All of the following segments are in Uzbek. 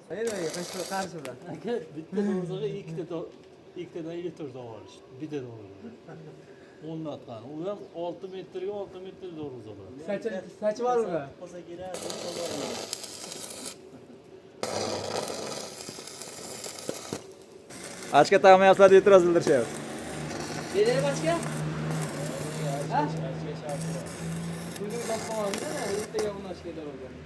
Hayır hayır, karşıda. Bitta do'zaga ikkitadan litr doğar. Bir de doğru. 10 metran. U ham 6 metrga 6 metr do'ruza bo'ladi. Saç var mı? Qolsa kerak, Açga tağmayapsizlar deb e'tiroz bildirishyapti. Nereye başka? Ha? Bugün bakmamamda da ertaga bunu aşk eder oldu.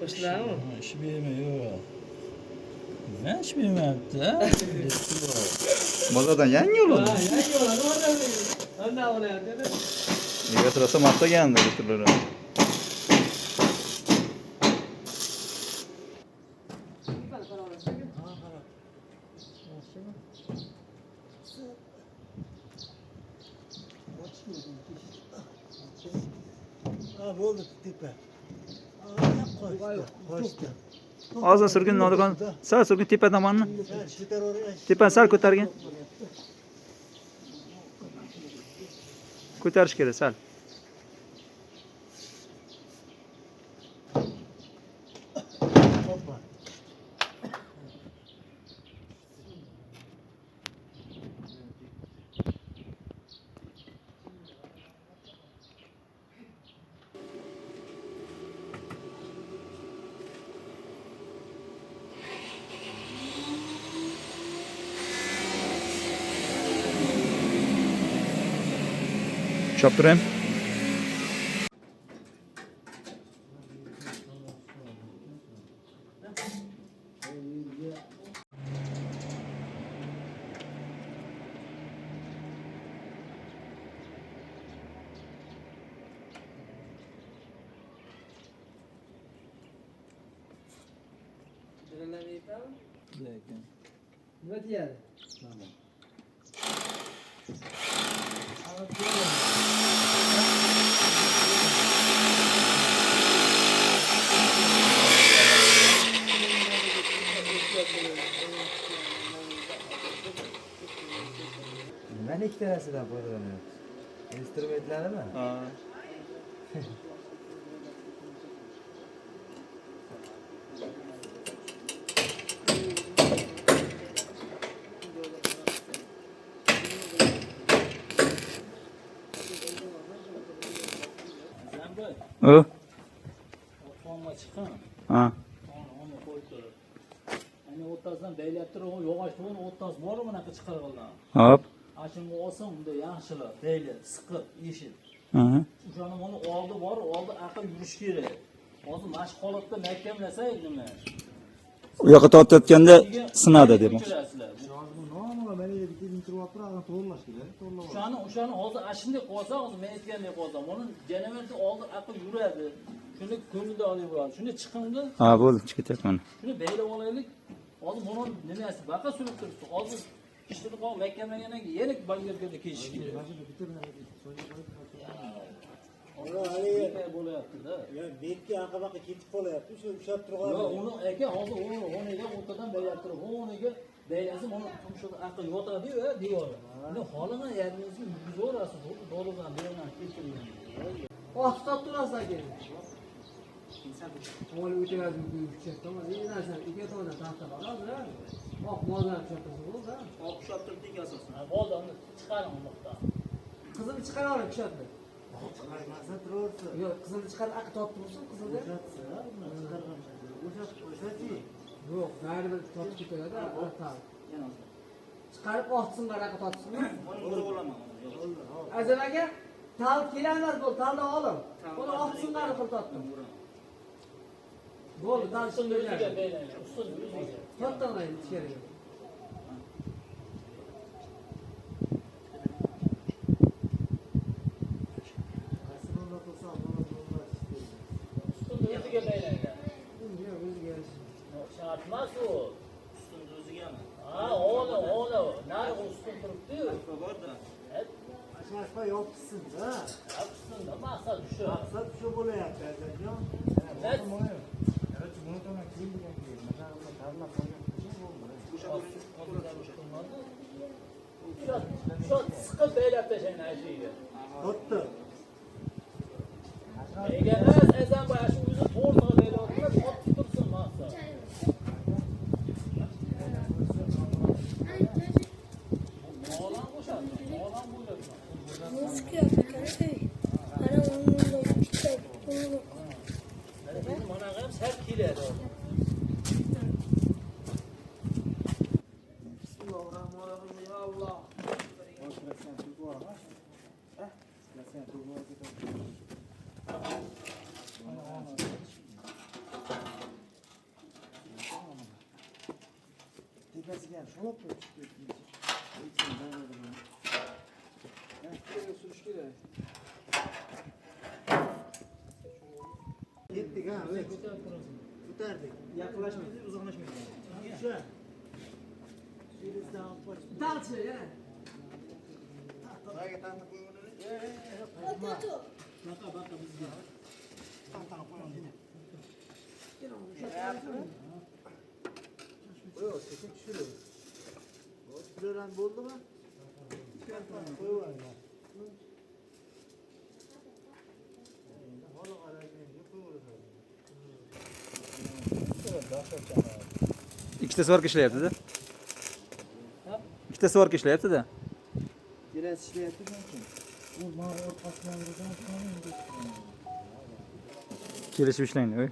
Başlar mı? ish bermaydi. Nima ish bermayapti? Bozordan yangi yo'l oldu. Yangi olan ondan olayapti. Nega turasa maqtagandi doktorlar. Bo'ldi tepa. Qo'shdi. Hozir surgun nodigan, sal surgun tepa tomonni. Tepani sal ko'targin. Ko'tarish kerak sal. Choptirayım. Bilalarni yeyapmi? Lekin. Nima deyadi? Tamam. Nimani ikkalasidan foydalanyapsiz? Instrumentlarimi? Ha. Zamboy, O. otxonga chiqqan. Ha. Onu qo'yib turib. Ani o'rtasidan beylab turib, yog'och to'g'ri o'rtasi bor bunaqa chiqarganlar. Hop. Ashunga olsam, unda yaxshilar, beylab, siqib, yeshil. Aha. O'shani buni oldi bor, oldi aql yurish kerak. Hozir mashq holatda mahkamlasak nima? U yoqqa tortayotganda sinadi deb. Ko'chirasizlar. Nomi meni bitta turib turadi, to'g'rilash kerak. To'g'rilab. O'shani hozir ashunday qolsa, hozir men aytgandek qolsa, buni janaverda oldi aql yuradi. Shuni ko'ngilda olib bo'ladi. Shuni chiqindi, Ha, bo'ldi, chiqib ketyapman. shuni beylab olaylik. Hozir buni nimasi baqa surib turibdi. Hozir ishtirib qolib mahkamlagandan keyin yana bangerga ketish kerak. Shunday bo'layapti-da. Ya betga aqabaqa ketib qolyapti, shu ushlab Yo, turgan. uni aka hozir o'rniga o'rtadan beylab turib, o'rniga beylasam uni shu aql yotadi-yu, devorga. Uni holini yeringizni yuzaverasiz, to'g'ridan beraman keltirgan. Oq tutib turasiz aka. Ola o'tayadi kuchaydi, ama ne narsa, ikki tomondan taxta bor, hozir. Oq moldan tushirasiz, bo'ldi. Oq ushlab turdik asosan. Bo'ldi, uni chiqaring undoqdan. Qizilni chiqara oling, tushadi. Chiqarmasa turaversa. Yo'q, qizilni chiqarib aql topib tursin, qizilni. O'sha-chi. Yo'q, baribir topib ketadi, aql. Chiqarib oqsinlar aql topsinmi? Urib olaman. Azam aka, tal kelanlar bo'l, taldan olim. Buni oqsinlar qilib topdim. Bo'ldi, tal shunday Ustiga edi. beylaylik, ustiga. To'xtanglar ichkariga. Aslında olsa bana bunlar istiyor. Ustiga o'ziga beylaylik. Yo'q, o'ziga yarasha. Shart emas u. Ustun o'zigami? Ha, ola. Nari ustun turibdi-yu. Borda. Aşağı yapsın da. Ustunda maqsad shu. Maksat şu bo'layapti, akajon. Evet. Evet, bunu da kim bilen ki? Mesela tarla koyup Shu siqib beylab tashlang ashiga. Tuttu. Nega emas, azam boya shu o'zi to'g'ri beylab turib, otib tursin maqsad. Olam qo'shadi, olam bo'lyapti. Música, cantei. Para um noite, Bizim ona ham sal keladi. Bismillahirrohmanirrohim. Ya Allah. Tepesiga şolap chiqib Surish kerak. ketdik ha, evet. Tutardik. Yaqinlashmaydi, uzoqlashmaydi. O'sha. Şerizdan qoch. Talchi, yana. Taxtaga taqib qo'yganlar. Baqa bizga. Taxtani qo'yamiz. Yo'q, sekin tushirib. Tushirgan bo'ldimi? Qo'yib yuboringlar. Holi qarayman, qo'yaveradi. Ikkita svarka ishlayapti-da. Ikkita svarka ishlayapti-da. Kelas ishlayapti shuncha. Bu mana orqasidan yurgan Kelishib ishlaydi, oy.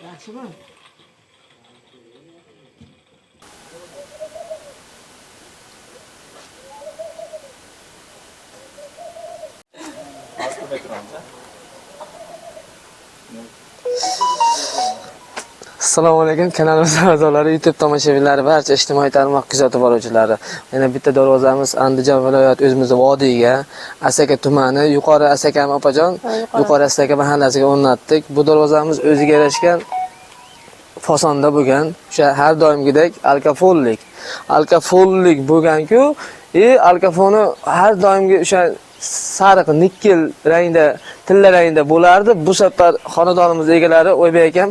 Yaxshimi? Assalomu alaykum, kanalimiz a'zolari, YouTube tomoshabinlari, barcha ijtimoiy tarmoq kuzatib boruvchilari. Yana bitta darvozamiz Andijon viloyati o'zimizning vodiyga, Asaka tumani, Yuqori Asaka opajon, Yuqori Asaka mahallasiga o'rnatdik. Bu darvozamiz o'ziga yarashgan fasonda bo'lgan, o'sha har doimgidek alkafollik bo'lgan-ku, alkafoni har doimgi o'sha sariq nikkel rangda, tilla rangda bo'lardi. Bu safar xonadonimiz egalari Oybek akam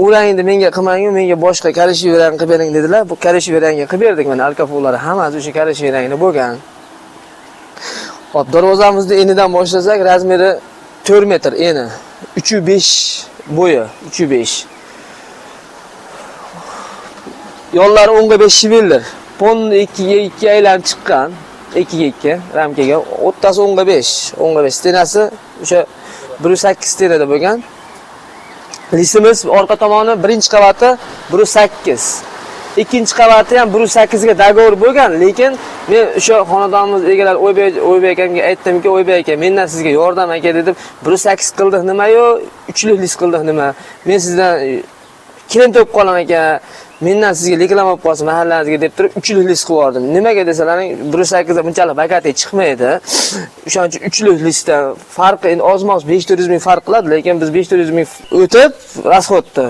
u rangni menga qilmang-ku, menga boshqa korejiy rang qilib bering dedilar. Bu korejiy rangga qilib berdik. Mana alkafollari hammasi o'sha korejiy rangda bo'lgan. Hop, darvozamizni enidan boshlasak, razmeri 4 metr eni, 3.5 bo'yi, 3.5. Yollari 10.5 shivildir. Ponni 2 aylanib chiqqan. 2 ramkaga, o'rtasi 10.5. Stenasi o'sha 1.8 stenada bo'lgan. Lisimiz orqa tomoni birinchi qavati 1.8. Ikkinchi qavati ham 1.8 ga dogovor bo'lgan, lekin men o'sha xonadonimiz egalari Oybek akamga aytdimki, Oybek aka, mendan sizga yordam aka dedim. 1.8 qildik nima-yu, 3li lis qildik nima? Men sizdan kelin to'p qolaman aka. Mendan sizga reklama olib qolsin mahallangizga deb turib 3li lis qilib yubordim. Nimaga desalaring, 1.8 da bunchalik bakatay chiqmaydi. O'shaning uchun 3li lisdan farqi endi ozmoz 500 ming farq qiladi, lekin biz 500 ming o'tib rasxodni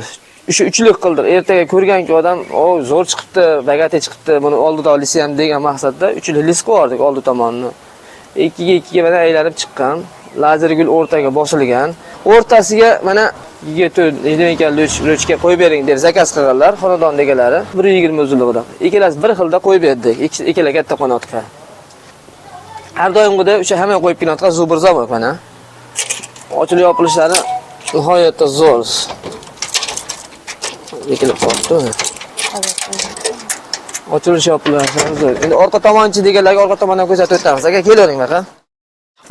o'sha 3li qildik. Ertaga ko'rganki odam, "O, zo'r chiqibdi, bakatay chiqibdi, buni oldida olisi ham" degan maqsadda 3li lis qilib yubordik oldi tomonni. 2 ga mana aylanib chiqqan. Lazer gul o'rtaga bosilgan. O'rtasiga mana 24 rochka qo'yib bering deb zakaz qilganlar xonadon egalari 120 uzunligida. Ikkalasi bir xilda qo'yib berdik. Ikkala katta qanotga. Har doimgidek o'sha hamma qo'yib keladigan zubur zavod mana. Ochilib yopilishlari nihoyatda zo'r. Ekilib qoldi. Ochilish yopilar. Endi orqa tomonchi deganlarga orqa tomondan ko'rsatib o'tamiz. Aka kelavering baqa.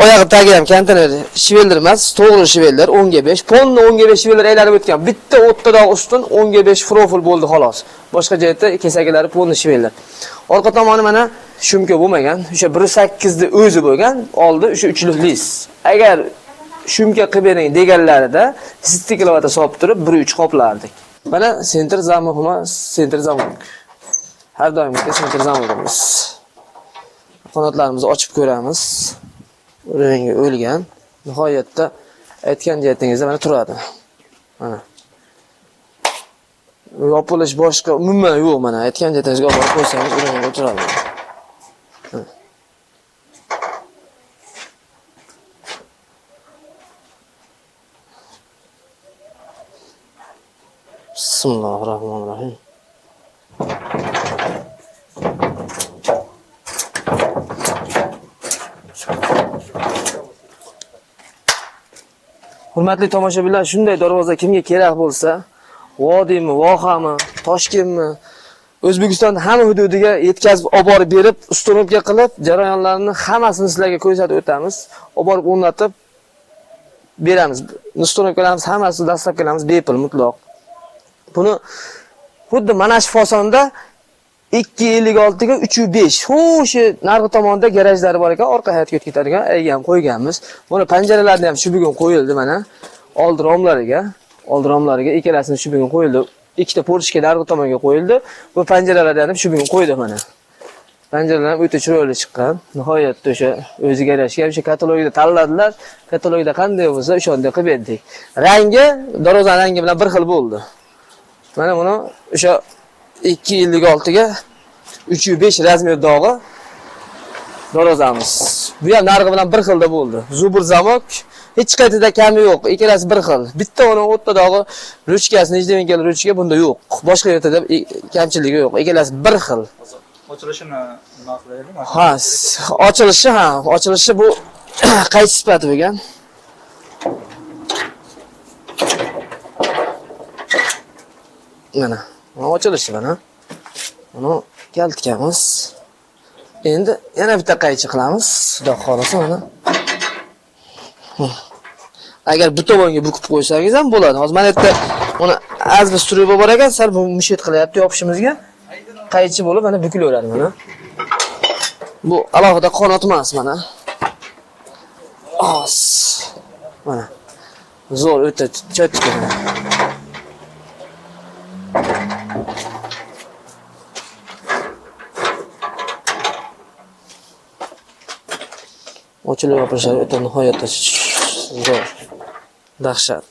Oyog'i tagi ham konteyner shiveldir emas, to'g'ri shiveldir 10 ga 5. Ponni 10 ga 5 shivellar aylanib o'tgan. Bitta o'ttadagi ustun 10 ga 5 profil bo'ldi xolos. Boshqa joyda kesaklari ponni shivellar. Orqa tomoni mana shumka bo'lmagan, o'sha 1.8 da o'zi bo'lgan, oldi o'sha 3lik lis. Agar shumka qilib bering deganlarida stiklovata solib turib 1.3 qoplardik. Mana sentr zamoqma, sentr zamoq. Har doimgi sentr zamoqimiz. Qanotlarimizni ochib ko'ramiz. O'rniga o'lgan. Nihoyatda aytgan jihatingizda mana turadi. Mana. Yopilish boshqa umuman yo'q mana. Aytgan jihatingizga olib qo'ysangiz o'rniga turadi. Bismillahirrohmanirrohim. Hurmatli tomoshabinlar, shunday darvoza kimga kerak bo'lsa, Vodiymi, Vohami, Toshkentmi, O'zbekistonning hamma hududiga yetkazib olib borib berib, ustunovka qilib, jarayonlarni hammasini sizlarga ko'rsatib o'tamiz. Olib borib o'rnatib beramiz. Ustunovkalarimiz hammasi dastlabkilarimiz bepul mutlaq. Buni xuddi mana shu fasonda 256 ga 305. Xo'sh, narxi tomonda garajlari bor ekan, orqa hayotga o'tib ketadigan ayga ham qo'yganmiz. Buni panjaralarni ham shu bugun qo'yildi mana. Oldi romlariga ikkalasini shu bugun qo'yildi. Ikkita porchka narxi tomonga qo'yildi. Bu panjaralarni ham shu bugun qo'ydi mana. Panjaralar ham o'ta chiroyli chiqqan. Nihoyatda o'sha o'ziga yarashgan o'sha katalogda tanladilar. Katalogda qanday bo'lsa, o'shanda qilib berdik. Rangi, darvoza rangi bilan bir xil bo'ldi. Mana buni o'sha 256 ga 305 razmer dog'i darvozamiz. Bu ham narxi bilan bir xilda bo'ldi. Zubur zamok, hech qaytida kami yo'q. Ikkalasi bir xil. Bitta uni o'tda dog'i ruchkasi, nijdevenkel ruchka bunda yo'q. Boshqa yerda kamchiligi yo'q. Ikkalasi bir xil. Ochilishini nima qilaylikmi? Ha, ochilishi bu qaysi sifati bo'lgan? Mana, ochilishi mana. Buni kaltkamiz. Endi yana bitta qaychi qilamiz. Xudo xolasa mana. Agar bu tomonga bukib qo'ysangiz ham bo'ladi. Hozir mana yerda uni azbi struba bor ekan, sal bu mushet qilyapti yopishimizga. Qaychi bo'lib mana bukilaveradi mana. Bu alohida qanot emas mana. Os. Mana. Zo'r o'ta cho'tka. Ochilib yopilishlari o'ta nihoyatda zo'r. Dahshat.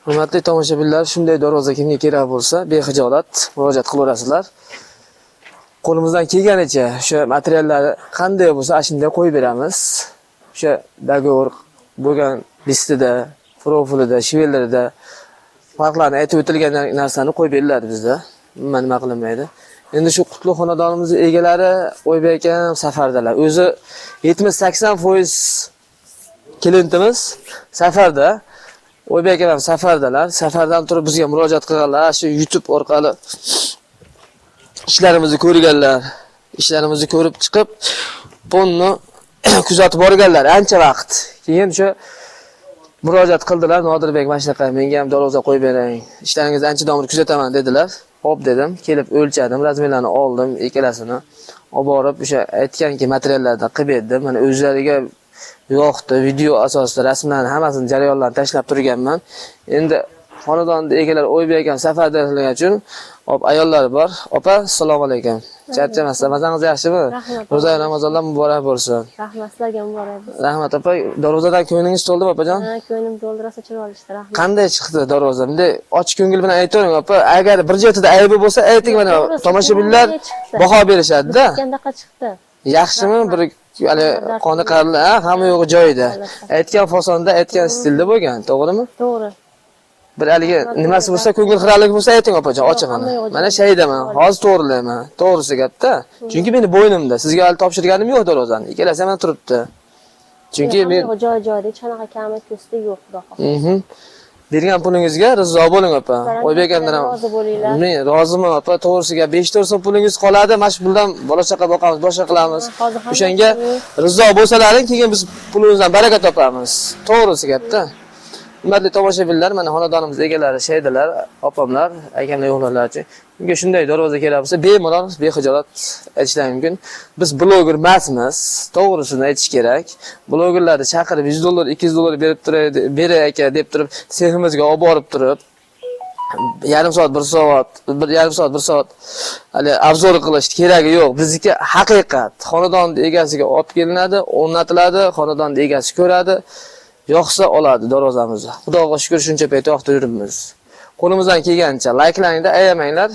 Hurmatli tomoshabinlar, shunday darvoza kimga kerak bo'lsa, bexijolat murojaat qilaverasizlar. Qo'limizdan kelganicha o'sha materiallar qanday bo'lsa, shunday qo'yib beramiz. O'sha dogovor bo'lgan listida, profilida, shivellarida farqlarni aytib o'tilgan narsani qo'yib beriladi bizda. Nima qilinmaydi. Endi shu qutlug' xonadonimiz egalari Oybek aka safardalar. O'zi 70-80% klientimiz safarda. Oybek aka ham safardalar. Safardan turib bizga murojaat qilganlar. Shu YouTube orqali ishlarimizni ko'rganlar. Ishlarimizni ko'rib chiqib, buni kuzatib borganlar ancha vaqt. Keyin o'sha murojaat qildilar. Nodirbek mana shunaqa menga ham darvoza qo'yib bering. Ishlaringizni ancha davomli kuzataman dedilar. Hop dedim, kelib o'lchadim, razmerlarni oldim, ikkalasini olib borib o'sha aytganki materiallardan qilib berdim. Mana o'zlariga yo'qdi, video asosida rasmlarni hammasini jarayonlarni tashlab turganman. Endi xonadonda egalar Oybek akam safarda qilgani uchun ayollar bor. Opa, assalomu alaykum. Charchamasdan, mazangiz yaxshimi? Rahmat. Ro'za Ramazonlar muborak bo'lsin. Rahmat, sizlarga muborak bo'lsin. Rahmat opa. Darvozadan ko'nglingiz to'ldimi opajon? Ha, ko'nglim to'ldi, rosa chiroyli ishlar. Rahmat. Qanday chiqdi darvoza? Bunday ochiq ko'ngil bilan aytavering opa. Agar bir joyda aybi bo'lsa, ayting mana tomoshabinlar baho berishadi-da. Qandaqa chiqdi? Yaxshimi? Bir hali qoniqarli, hamma yo'g'i joyida. Aytgan fasonda, aytgan stilda bo'lgan, to'g'rimi? To'g'ri. Bir haligi nimasi bo'lsa, ko'ngil xiraligi bo'lsa ayting opajon, ochig'ini. Mana shaydaman, hozir to'g'rilayman. To'g'risi gapda. Chunki meni bo'ynimda. Sizga hali topshirganim yo'q darvozani. Ikkalasi ham turibdi. Chunki men joy-joyda chanaqa kamlik ko'sti yo'q, xudo xohlasa. bergan pulingizga rizo bo'ling opa. Oybek akadan ham rozi bo'linglar. men roziman opa. To'g'risiga 5-4 so'm pulingiz qoladi. Mana shu puldan bola chaqa boqamiz, boshqa qilamiz. Hozir ham O'shanga rizo bo'lsalaring, keyin biz pulingizdan baraka topamiz. To'g'risi gapda. Hurmatli tomoshabinlar, mana xonadonimiz egalari shaydalar, opamlar, akamlar yo'qlarlar uchun. Unga shunday darvoza kelsa, bemalol, bexijolat aytishlari mumkin. Biz bloger emasmiz, to'g'risini aytish kerak. Blogerlarni chaqirib $100, $200 berib turadi, beri aka deb turib, seximizga olib borib turib, yarim soat, 1 soat, 1 soat hali obzor qilish keragi yo'q. Bizniki haqiqat. Xonadon egasiga olib kelinadi, o'rnatiladi, xonadon egasi ko'radi. Yoqsa oladi darvozamizni. Xudoga shukr shuncha payt yoqda yuribmiz. Qo'limizdan kelgancha layklaningda, ayamanglar.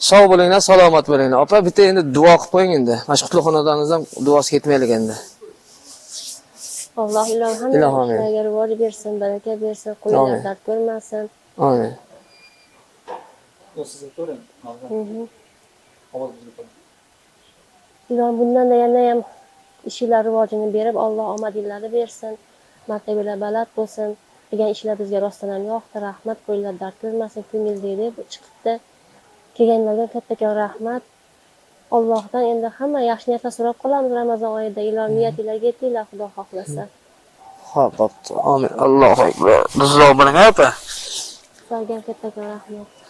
Sog' bo'linglar, salomat bo'linglar. Opa, bitta endi duo qilib qo'ying endi. Mana shu qutlug' xonadoningizdan duosi ketmaylik endi. Alloh ilohim hammaga rivoj bersin, baraka bersin, qo'ylar dard ko'rmasin. Amin. Ilohim bundan da yana ham ishlar rivojini berib, Alloh omadinglarni bersin. Martabalar baland bo'lsin. Degan ishlar bizga rostdan ham yoqdi. Rahmat, qo'ylar dard ko'rmasin, ko'ngilda deb chiqibdi. Kelganlarga kattakon rahmat. Allohdan endi hamma yaxshi niyatlar so'rab qolamiz Ramazon oyida. Ilohim niyatinglarga yetinglar, Xudo xohlasa. Xo'p, amin. Allohu akbar. Rizo bo'ling opa. Sizlarga kattakon rahmat.